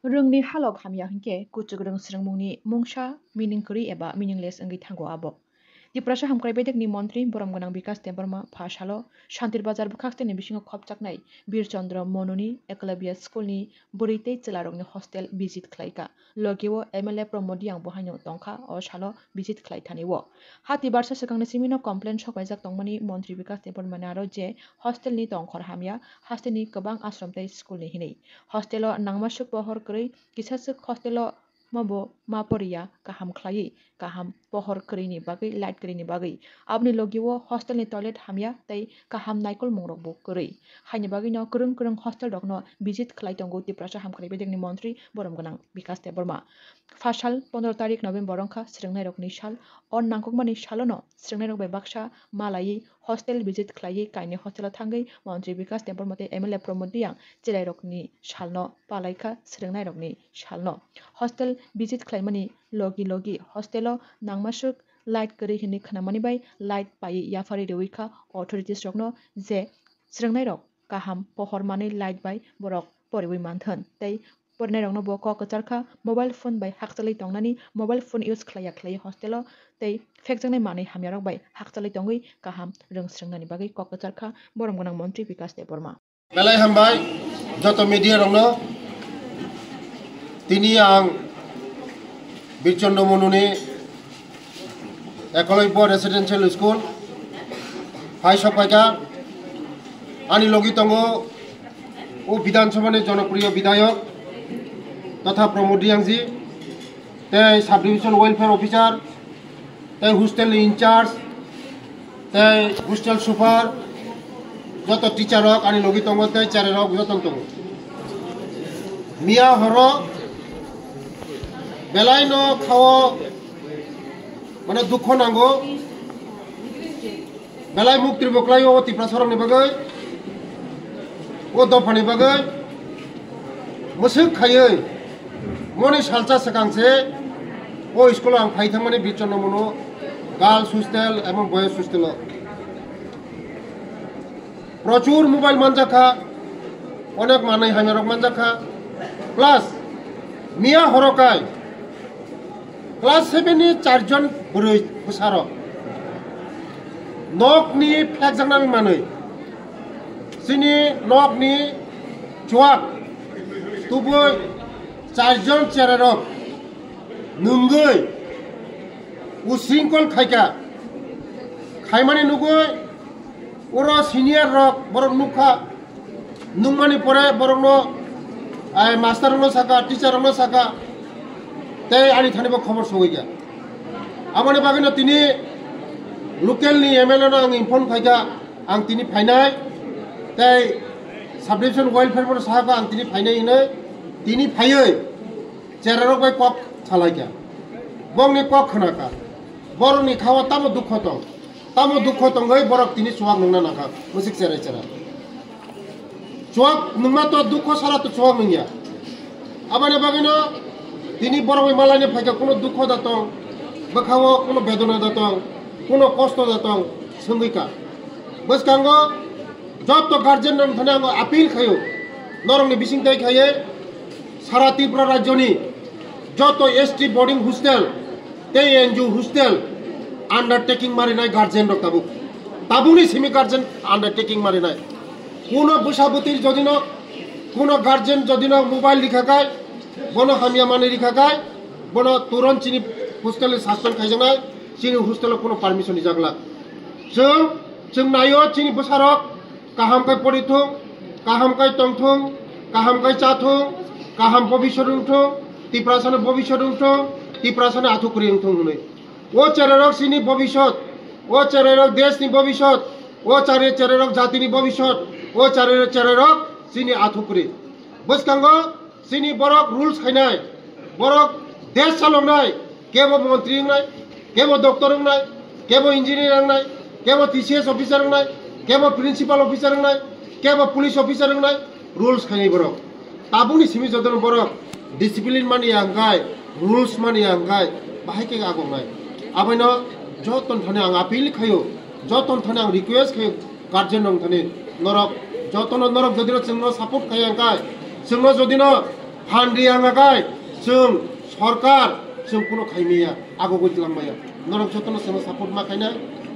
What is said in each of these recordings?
Rungni halok hamya hingke kucuk rung srengmungni mungsa meaningkuri eba meaningless enggi thango abo. Di prasa hamkrai bedek ni montri borom ganang bikas temperma phasalo shantir bazar bukhaste ni bisingo khopchaknai Bir Chandra Mononi Eklavia School ni burite chelarok ni hostel visit khlaika logiwo MLA Promodiang bohaino tongkha o salo visit khlai thaniwo hati barsa sekangni simino complain sokwaijak tongmani montri bikas temperma naro je hostel ni tongkhor hamya haste ni kabang ashram tai school ni hinei hostelo nangmasuk pohor krei kisasuk hostelo mabo maporiya kaham khlai kaham pohor krini bagai light krini bagai abni logiwo hostel ni toilet hamya tei kaham naikol mongrok bo kri haini bagai no kurung kurung hostel rok no visit khlai tongo ti prasa hamkrai bedek ni montri borom ganang bikas te borma fasal 15 tarik November rongkha srengnai rok ni sal on nangkokmani salono srengnai rok bai baksa malai hostel visit khlai kaini hostel thangai montri bikas te bormate MLA Pramod Diang chilai rok ni salno palaika srengnai rok ni salno hostel visit khlaimani logi hostelo nangmasuk light kari hini khanamani bai light pai yafari rewika authorities rokno je srengnai rok kaham pohor mani light bai borok poriwi manthon tei pornai rokno bo ko kacharkha mobile phone bai hakchalai tongnani mobile phone use khlai hostelo tei fekjangnai mani hamya rok bai hakchalai tongui kaham rung srengnani bagai ko kacharkha borom ganang montri Bikas Deborma Belai hambai joto media rokno tini ang Bir Chandra Mononi Eklavia Residential School Hai Sokwaika Ani logi tongo o Bidhan ni জনপ্রিয় বিধায়ক তথা Pramod Diang ji tei sub division welfare officer tei hostel incharge tei hostel super joto teacher rok ani logi tongo tei chare rok joto tongo mia horo belai no khao mane dukho nango belai muktir boklai o tiprasarok ni bagai o dofani bagai musuk khayoi moni salcha sakangse o school ang phaithangmani Bir Chandra Mono girls hostel এবং boys hostel প্রচুর mobile মানজাখা অনেক মানাই হামেরক মানজাখা plus মিয়া হরকাই class 7 নি 4 জন বুড়ই বসারক নকনি ফেকজাংনামি মানৈ সিনি নকনি চুয়াক তুবই 4 জন চেরারক নুঙ্গৈ উশৃঙ্খল খাইকা খাইমানি নুগৈ ওরা senior rock বরং নুখা নুংমানি পরে বরং মাস্টার সাকা টিচার সাকা তাই আনি থানিব খবর সগৈগা আমানি বাগিনো তিনি লোকেলনি এমএলএ আং ইনফর্ম খাইকা আং তিনি ফাইনাই তাই সাব ডিভিশন ওয়েলফেয়ার বড় সাহাকা আং তিনি ফাইনাই ইনে তিনি ফাইयै চেরারক বাই কক ছালাইকা বংনি কক খানাকা বরংনি খাওয়া তামো দুঃখ দং tamo dukho tongai borok tini suak nungna nakha musik cherai chera suak nungma to dukho sara to suak nungya abane bagino tini borok malane phaika kono dukho datong bakhawo kono bedona datong kono kosto datong sungika boskango joto guardian nam thanango appeal khayo norongni bisingtai khaye sara Tripura rajyoni joto ST boarding hostel tei NGO hostel undertaking marinai guardian rok tabuni simi guardian undertaking marinai kono busabutir jodino kono guardian jodino mobile likhakai bono hamia mani likhakai bono turon chini hostel suspension khaijanai chini hostel kono permission jagla जों नायो chini busarok kaham kai porithung kaham kai tongthung kaham kai chathung kaham bobishorungthung tiprasana bobishorungthung tiprasana athukuri ungthung hunai ও চেরারক সিনি ভবিষ্যৎ ও চেরারক দেশ নি ভবিষ্যৎ ও চেরারক জাতি নি ভবিষ্যৎ ও চেরারক সিনি আথুকুরি বসকাঙ্গ সিনি বরক rules খাইনাই বরক দেশ চালংনাই কেবো মন্ত্রী নাই কেবো ডক্টর নাই কেবো ইঞ্জিনিয়ার নাই কেবো TCS অফিসার নাই কেবো প্রিন্সিপাল অফিসার নাই কেবো পুলিশ অফিসার নাই রুলস খাইনাই বরক তাবুনি সিমি যদন বরক ডিসিপ্লিন মানি আঙ্গাই রুলস মানি আঙ্গাই বাহাইকে আগংনাই abano joton thane ang appeal khayo joton thane ang request khayo guardian rong thane norok joton norok jodino chungno support khayang kai chungno jodino हान्डी आंगागाय जों सरकार जों कुनो खायमिया आगो गइलांमाया नरक जतन जों support मा खायना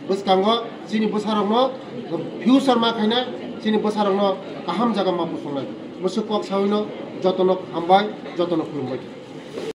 बसकांगो जिनि बोसारंनो फ्यूचर मा खायना जिनि बोसारंनो गाहाम जागा मा फसंनाय मोसो कक सावैनो जतन हामबाय जतन खुलुमबाय